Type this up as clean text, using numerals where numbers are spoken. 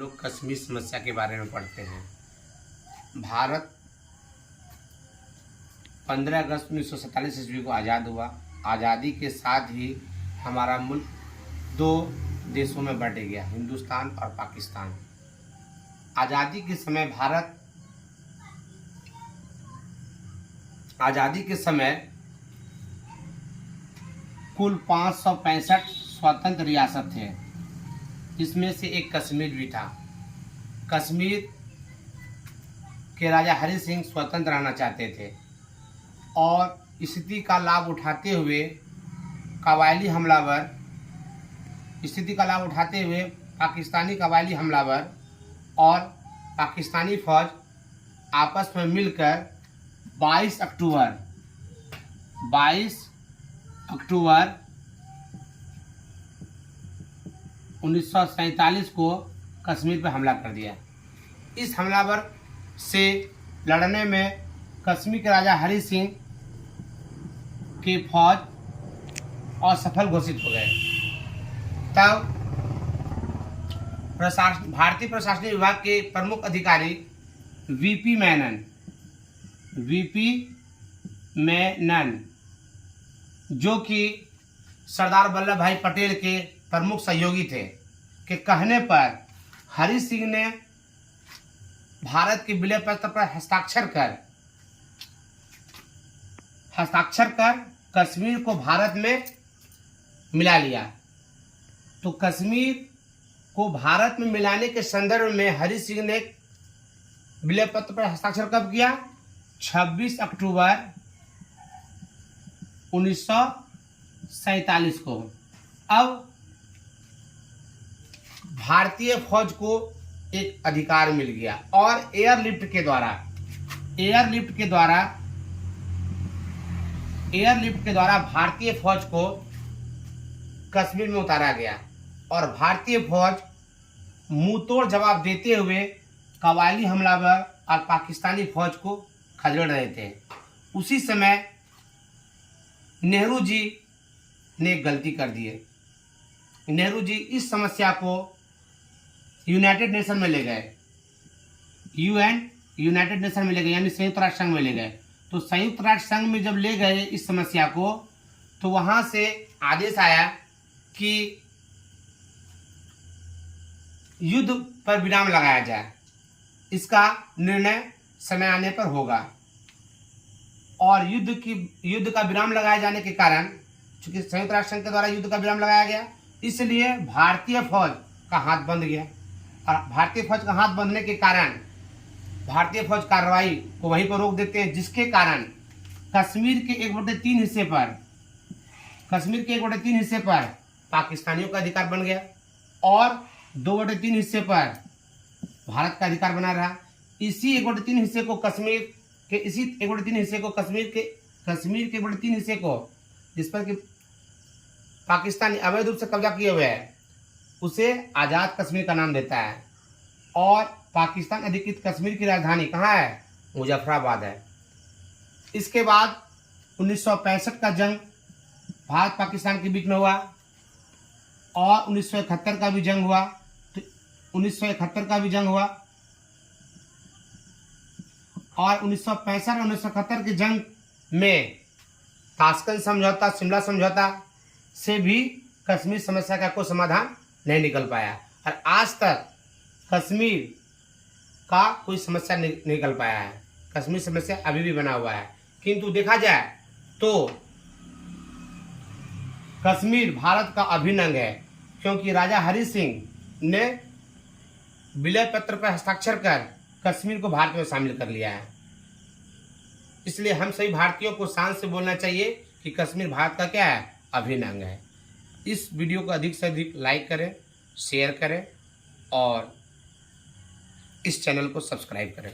लोग कश्मीर समस्या के बारे में पढ़ते हैं। भारत 15 अगस्त 1947 ईस्वी को आज़ाद हुआ। आज़ादी के साथ ही हमारा मुल्क दो देशों में बंट गया, हिंदुस्तान और पाकिस्तान। आज़ादी के समय कुल 565 स्वतंत्र रियासत थे, इसमें से एक कश्मीर भी था। कश्मीर के राजा हरि सिंह स्वतंत्र रहना चाहते थे और स्थिति का लाभ उठाते हुए पाकिस्तानी कबायली हमलावर और पाकिस्तानी फौज आपस में मिलकर 22 अक्टूबर 1947 को कश्मीर पर हमला कर दिया। इस हमलावर से लड़ने में कश्मीर के राजा हरि सिंह की फौज असफल घोषित हो गए। तब भारतीय प्रशासनिक विभाग के प्रमुख अधिकारी वीपी मेनन, जो कि सरदार वल्लभ भाई पटेल के प्रमुख सहयोगी थे, के कहने पर हरि सिंह ने भारत के विलय पत्र पर हस्ताक्षर कर कश्मीर को भारत में मिला लिया। तो कश्मीर को भारत में मिलाने के संदर्भ में हरि सिंह ने विलय पत्र पर हस्ताक्षर कब किया? 26 अक्टूबर 1947 को। अब भारतीय फौज को एक अधिकार मिल गया और एयरलिफ्ट के द्वारा भारतीय फौज को कश्मीर में उतारा गया और भारतीय फौज मुंहतोड़ जवाब देते हुए कबायली हमलावर और पाकिस्तानी फौज को खदेड़ रहे थे। उसी समय नेहरू जी ने एक गलती कर दी है। नेहरू जी इस समस्या को यूनाइटेड नेशन में ले गए, यूनाइटेड नेशन में ले गए, यानी संयुक्त राष्ट्र संघ में ले गए। तो संयुक्त राष्ट्र संघ में जब ले गए इस समस्या को, तो वहां से आदेश आया कि युद्ध पर विराम लगाया जाए, इसका निर्णय समय आने पर होगा। और युद्ध का विराम लगाए जाने के कारण, चूंकि संयुक्त राष्ट्र संघ के द्वारा युद्ध का विराम लगाया गया, इसलिए भारतीय फौज का हाथ बंध गया। और भारतीय फौज का हाथ बंधने के कारण भारतीय फौज कार्रवाई को वहीं पर रोक देते हैं, जिसके कारण कश्मीर के 1/3 हिस्से पर पाकिस्तानियों का अधिकार बन गया और 2/3 हिस्से पर भारत का अधिकार बना रहा। इसी 1/3 हिस्से को कश्मीर के 1/3 हिस्से को जिस पर कि पाकिस्तानी अवैध रूप से कब्जा किए हुए है, उसे आज़ाद कश्मीर का नाम देता है। और पाकिस्तान अधिकृत कश्मीर की राजधानी कहाँ है? मुजफ्फराबाद है। इसके बाद 1965 का जंग भारत पाकिस्तान के बीच में हुआ और 1971 का भी जंग हुआ। तो 1971 का भी जंग हुआ और 1965 और 1971 के जंग में ताशकंद समझौता, शिमला समझौता से भी कश्मीर समस्या का कोई समाधान नहीं निकल पाया और आज तक कश्मीर का कोई समस्या नहीं निकल पाया है। कश्मीर समस्या अभी भी बना हुआ है। किंतु देखा जाए तो कश्मीर भारत का अभिन्न अंग है, क्योंकि राजा हरि सिंह ने विलय पत्र पर हस्ताक्षर कर कश्मीर को भारत में शामिल कर लिया है। इसलिए हम सभी भारतीयों को शान से बोलना चाहिए कि कश्मीर भारत का क्या है? अभिन्न अंग है। इस वीडियो को अधिक से अधिक लाइक करें, शेयर करें और इस चैनल को सब्सक्राइब करें।